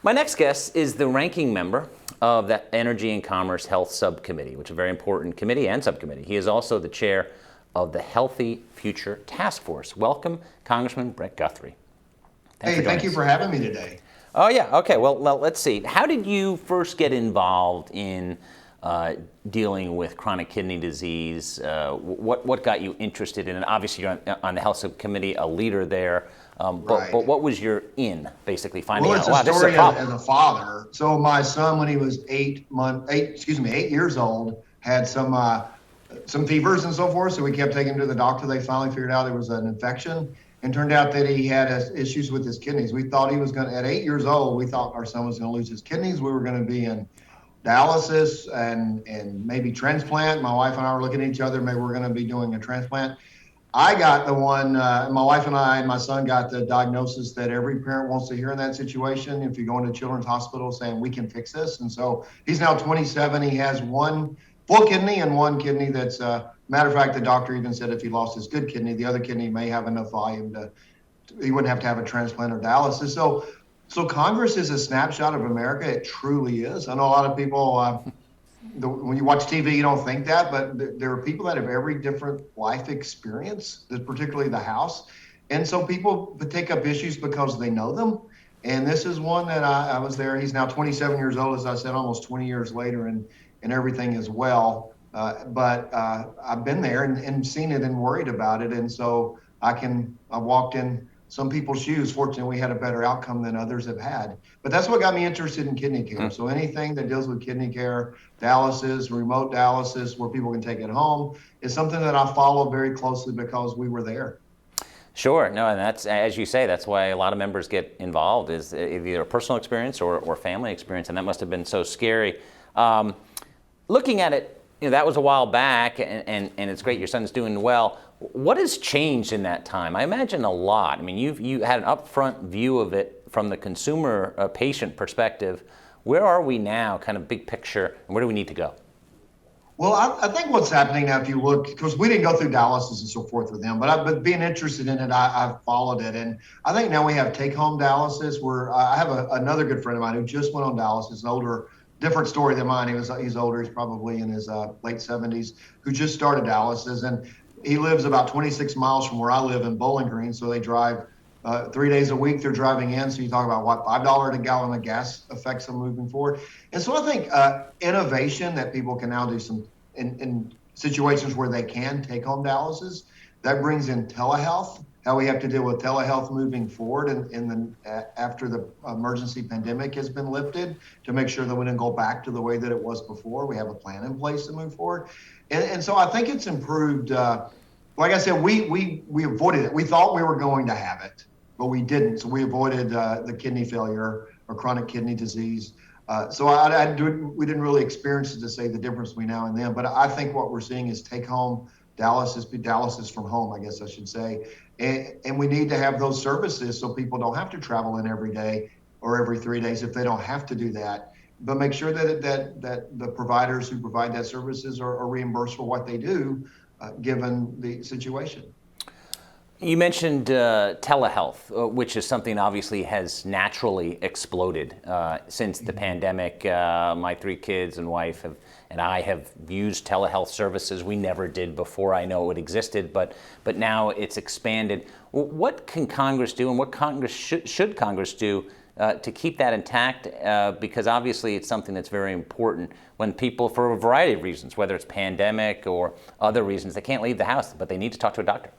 My next guest is the ranking member of the Energy and Commerce Health Subcommittee, which is a very important committee and subcommittee. He is also the chair of the Healthy Future Task Force. Welcome, Congressman Brett Guthrie. Thank you for having me today. Oh, yeah. Okay. Well, let's see. How did you first get involved in dealing with chronic kidney disease? What got you interested in it? Obviously, you're on the Health Subcommittee, a leader there. Right. But what was your finding it's out, wow, a this is a story problem? as a father. So my son, when he was 8 years old, had some fevers and so forth. So we kept taking him to the doctor. They finally figured out it was an infection, and turned out that he had issues with his kidneys. We thought he was going to, at 8 years old, we thought our son was going to lose his kidneys. We were going to be in dialysis and maybe transplant. My wife and I were looking at each other. Maybe we're going to be doing a transplant. I got the one, my wife and I and my son got the diagnosis that every parent wants to hear in that situation. If you go into Children's Hospital saying, we can fix this. And so he's now 27. He has one full kidney and one kidney that's, matter of fact, the doctor even said if he lost his good kidney, the other kidney may have enough volume he wouldn't have to have a transplant or dialysis. So Congress is a snapshot of America. It truly is. I know a lot of people, when you watch TV, you don't think that, but there are people that have every different life experience, particularly the House. And so people take up issues because they know them. And this is one that I was there. He's now 27 years old, as I said, almost 20 years later, and everything is well. But I've been there and seen it and worried about it. And so I walked in some people's shoes. Fortunately, we had a better outcome than others have had. But that's what got me interested in kidney care. So anything that deals with kidney care, dialysis, remote dialysis, where people can take it home, is something that I follow very closely because we were there. Sure. No, and that's, as you say, that's why a lot of members get involved, is either a personal experience or family experience, and that must have been so scary. Looking at it, that was a while back, and it's great your son's doing well. What has changed in that time? I imagine a lot. I mean, you had an upfront view of it from the consumer patient perspective. Where are we now, kind of big picture, and where do we need to go? Well, I think what's happening now, if you look, because we didn't go through dialysis and so forth with them, but being interested in it, I've followed it. And I think now we have take-home dialysis, where I have another good friend of mine who just went on dialysis, an older, different story than mine. He's older. He's probably in his late 70s, who just started dialysis. And he lives about 26 miles from where I live in Bowling Green. So they drive 3 days a week. They're driving in. So you talk about what, $5 a gallon of gas affects them moving forward. And so I think innovation that people can now do some in situations where they can take home dialysis, that brings in telehealth, how we have to deal with telehealth moving forward after the emergency pandemic has been lifted, to make sure that we don't go back to the way that it was before. We have a plan in place to move forward. And so I think it's improved. Like I said, we avoided it. We thought we were going to have it, but we didn't. So we avoided the kidney failure or chronic kidney disease. So we didn't really experience it to say the difference between now and then. But I think what we're seeing is take-home dialysis from home, I guess I should say. And we need to have those services so people don't have to travel in every day or every 3 days if they don't have to do that. But make sure that the providers who provide that services are reimbursed for what they do, given the situation. You mentioned telehealth, which is something obviously has naturally exploded since the pandemic. My 3 kids and wife and I have used telehealth services. We never did before. I know it existed, but now it's expanded. What can Congress do, and what should Congress do to keep that intact? Because obviously it's something that's very important when people, for a variety of reasons, whether it's pandemic or other reasons, they can't leave the house, but they need to talk to a doctor.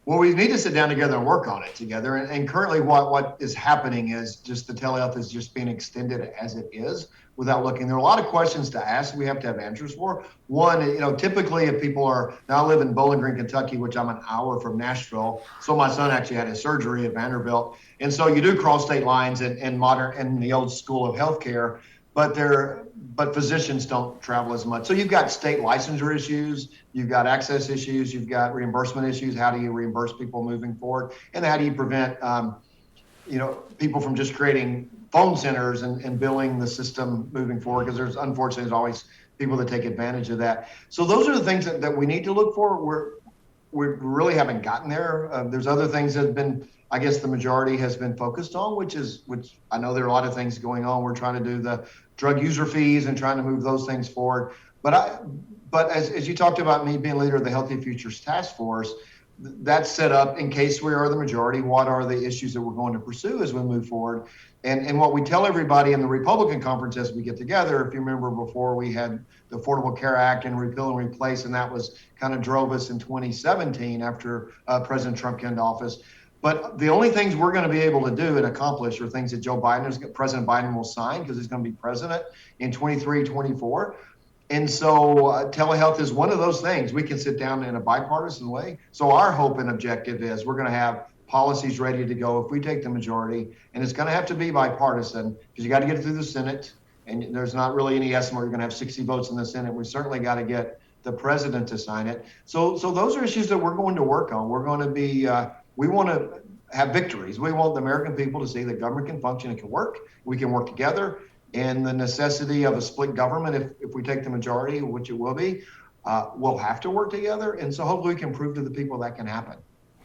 Well, we need to sit down together and work on it together. And currently what is happening is just the telehealth is just being extended as it is without looking. There are a lot of questions to ask. We have to have answers for. One, typically if people are, now I live in Bowling Green, Kentucky, which I'm an hour from Nashville. So my son actually had his surgery at Vanderbilt. And so you do cross state lines in the old school of healthcare, but physicians don't travel as much. So you've got state licensure issues, you've got access issues, you've got reimbursement issues. How do you reimburse people moving forward? And how do you prevent, people from just creating phone centers and billing the system moving forward? Because unfortunately, there's always people that take advantage of that. So those are the things that we need to look for. we really haven't gotten there. There's other things that have been, I guess the majority has been focused on, which I know there are a lot of things going on. We're trying to do the drug user fees and trying to move those things forward. But as you talked about me being leader of the Healthy Futures Task Force, that's set up in case we are the majority. What are the issues that we're going to pursue as we move forward? And what we tell everybody in the Republican conference as we get together, if you remember before we had the Affordable Care Act and repeal and replace, and that was kind of drove us in 2017 after President Trump came into office. But the only things we're going to be able to do and accomplish are things that President Biden will sign because he's going to be president in 23, 24. And so telehealth is one of those things we can sit down in a bipartisan way. So our hope and objective is we're going to have policies ready to go if we take the majority, and it's going to have to be bipartisan because you got to get it through the Senate, and there's not really any estimate you're going to have 60 votes in the Senate. We certainly got to get the president to sign it. So those are issues that we're going to work on. We're going to be, we want to have victories. We want the American people to see that government can function, it can work, we can work together. And the necessity of a split government, if we take the majority, which it will be, we'll have to work together. And so hopefully we can prove to the people that can happen.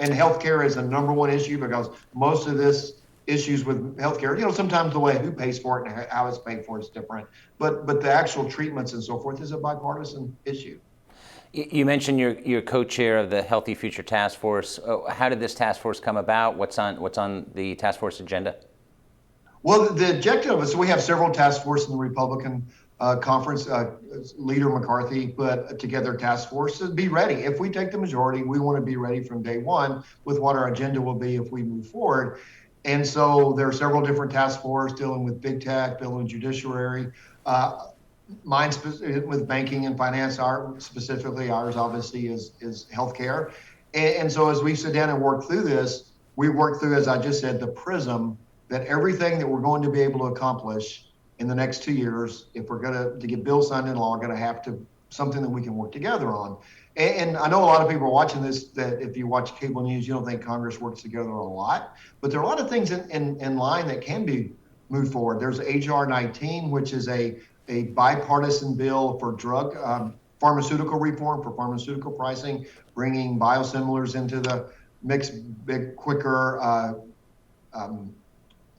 And healthcare is the number one issue because most of this issues with healthcare, sometimes the way who pays for it and how it's paid for is different. But the actual treatments and so forth is a bipartisan issue. You mentioned you're co-chair of the Healthy Future Task Force. How did this task force come about? What's on the task force agenda? Well, the objective of it, so we have several task forces in the Republican conference. Leader McCarthy put together a task force to be ready. If we take the majority, we want to be ready from day one with what our agenda will be if we move forward. And so there are several different task forces dealing with big tech, dealing with judiciary, mine with banking and finance. Specifically, ours obviously is healthcare. And so as we sit down and work through this, we work through, as I just said, the prism that everything that we're going to be able to accomplish in the next 2 years, if we're going to get bills signed into law, are going to have to something that we can work together on. And I know a lot of people are watching this that if you watch cable news, you don't think Congress works together a lot, but there are a lot of things in line that can be moved forward. There's HR 19, which is a bipartisan bill for pharmaceutical reform, for pharmaceutical pricing, bringing biosimilars into the mix big quicker.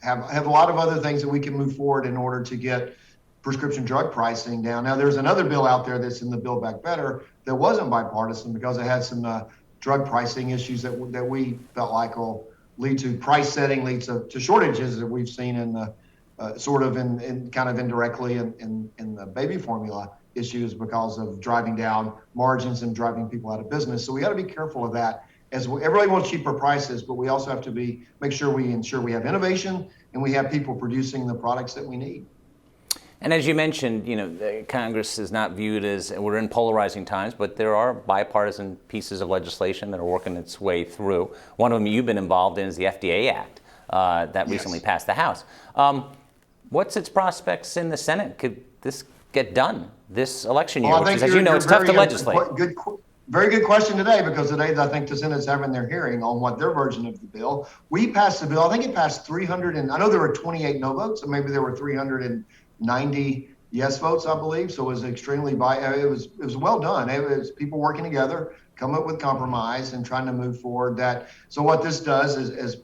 Have a lot of other things that we can move forward in order to get prescription drug pricing down. Now, there's another bill out there that's in the Build Back Better that wasn't bipartisan because it had some drug pricing issues that we felt like will lead to price setting, leads to shortages that we've seen in the sort of in kind of indirectly in the baby formula issues because of driving down margins and driving people out of business. So we got to be careful of that. Everybody wants cheaper prices, but we also have to make sure we ensure we have innovation and we have people producing the products that we need. And as you mentioned, Congress is not viewed as, we're in polarizing times, but there are bipartisan pieces of legislation that are working its way through. One of them you've been involved in is the FDA Act that recently passed the House. What's its prospects in the Senate? Could this get done this election year? Which is, as you know, it's tough to legislate. Very good question today, because today I think the Senate's having their hearing on what their version of the bill. We passed the bill. I think it passed 300, and I know there were 28 no votes, so maybe there were 390 yes votes, I believe. So it was extremely it was well done. It was people working together, coming up with compromise and trying to move forward. So what this does is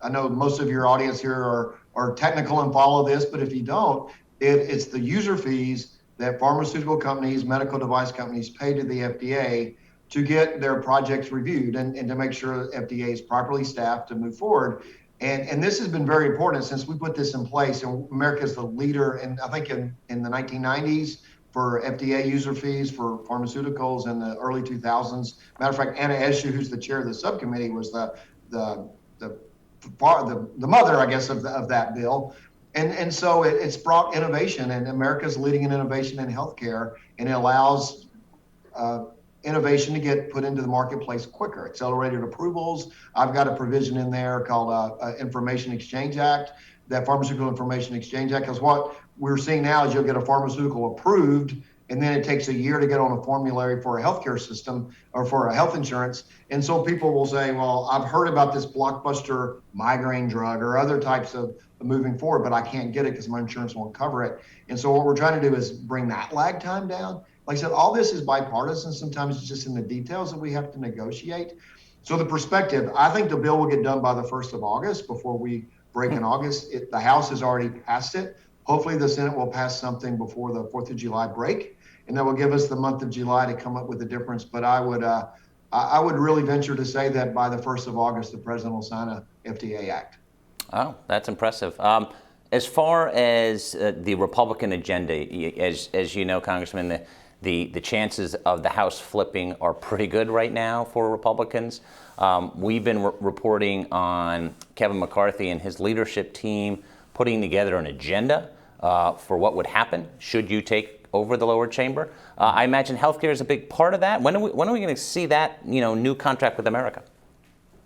I know most of your audience here are technical and follow this, but if you don't, it's the user fees that pharmaceutical companies, medical device companies pay to the FDA to get their projects reviewed and to make sure the FDA is properly staffed to move forward. And this has been very important since we put this in place. And America is the leader, and I think in the 1990s for FDA user fees for pharmaceuticals, in the early 2000s. Matter of fact, Anna Eshoo, who's the chair of the subcommittee, was the mother, I guess, of that bill. And so it's brought innovation, and America's leading in innovation in healthcare, and it allows innovation to get put into the marketplace quicker. Accelerated approvals. I've got a provision in there called Information Exchange Act, that Pharmaceutical Information Exchange Act, because what we're seeing now is you'll get a pharmaceutical approved, and then it takes a year to get on a formulary for a healthcare system or for a health insurance. And so people will say, well, I've heard about this blockbuster migraine drug or other types of moving forward, but I can't get it because my insurance won't cover it. And so what we're trying to do is bring that lag time down Like I said, all this is bipartisan. Sometimes it's just in the details that we have to negotiate. So the perspective, I think the bill will get done by the 1st of August before we break in August. The House has already passed it. Hopefully the Senate will pass something before the 4th of July break, and that will give us the month of July to come up with a difference. But I would really venture to say that by the 1st of August, the president will sign a FDA Act. Oh, that's impressive. As far as the Republican agenda, as you know, Congressman, the chances of the House flipping are pretty good right now for Republicans. We've been reporting on Kevin McCarthy and his leadership team putting together an agenda for what would happen should you take over the lower chamber. I imagine healthcare is a big part of that. When are we going to see that new contract with America?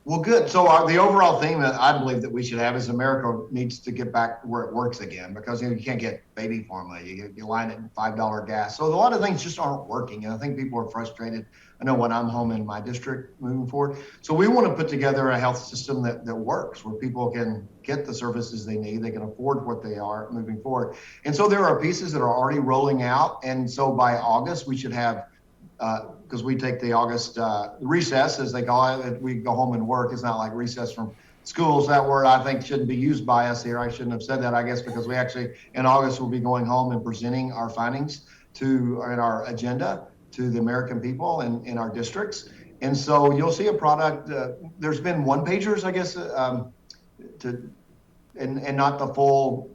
Well, good. So the overall theme that I believe that we should have is America needs to get back where it works again, because you can't get baby formula. You line it in $5 gas. So a lot of things just aren't working. And I think people are frustrated. I know when I'm home in my district moving forward. So we want to put together a health system that works, where people can get the services they need. They can afford what they are moving forward. And so there are pieces that are already rolling out. And so by August, we should have because we take the August recess, as they call it. We go home and work. It's not like recess from schools. That word, I think, shouldn't be used by us here. I shouldn't have said that, I guess, because we actually, in August, will be going home and presenting our findings in our agenda to the American people in our districts. And so you'll see a product. There's been one-pagers, I guess, and not the full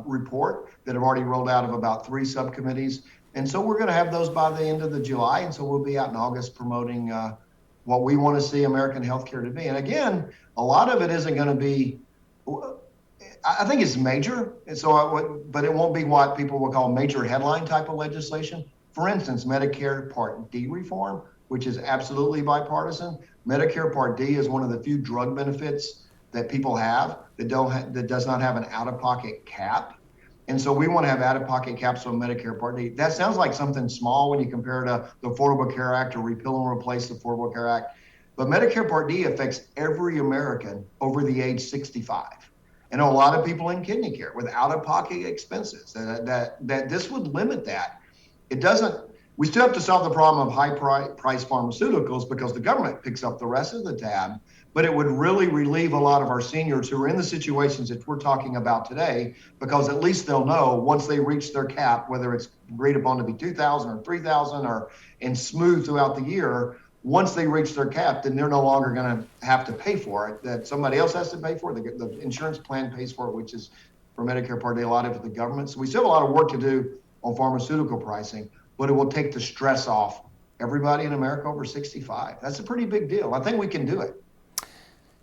report that have already rolled out of about 3 subcommittees. And so we're going to have those by the end of July. And so we'll be out in August promoting what we want to see American healthcare to be. And again, a lot of it isn't going to be, I think it's major. And so, but it won't be what people will call major headline type of legislation. For instance, Medicare Part D reform, which is absolutely bipartisan. Medicare Part D is one of the few drug benefits that people have that does not have an out-of-pocket cap. And so we want to have out-of-pocket caps on Medicare Part D. That sounds like something small when you compare it to the Affordable Care Act or repeal and replace the Affordable Care Act. But Medicare Part D affects every American over the age 65. And a lot of people in kidney care with out-of-pocket expenses. That this would limit that. It doesn't. We still have to solve the problem of high-price pharmaceuticals because the government picks up the rest of the tab. But it would really relieve a lot of our seniors who are in the situations that we're talking about today, because at least they'll know once they reach their cap, whether it's agreed upon to be 2,000 or 3,000 and smooth throughout the year, once they reach their cap, then they're no longer going to have to pay for it. That somebody else has to pay for it. The insurance plan pays for it, which is for Medicare Part D, a lot of it the government. So we still have a lot of work to do on pharmaceutical pricing, but it will take the stress off everybody in America over 65. That's a pretty big deal. I think we can do it.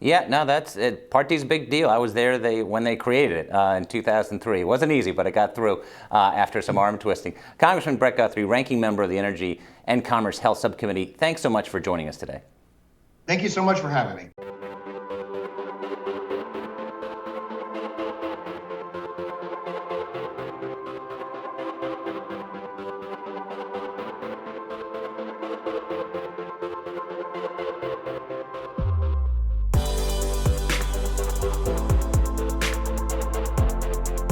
Yeah, no, that's it. Part D's a big deal. I was there when they created it in 2003. It wasn't easy, but it got through after some arm twisting. Congressman Brett Guthrie, ranking member of the Energy and Commerce Health Subcommittee, thanks so much for joining us today. Thank you so much for having me.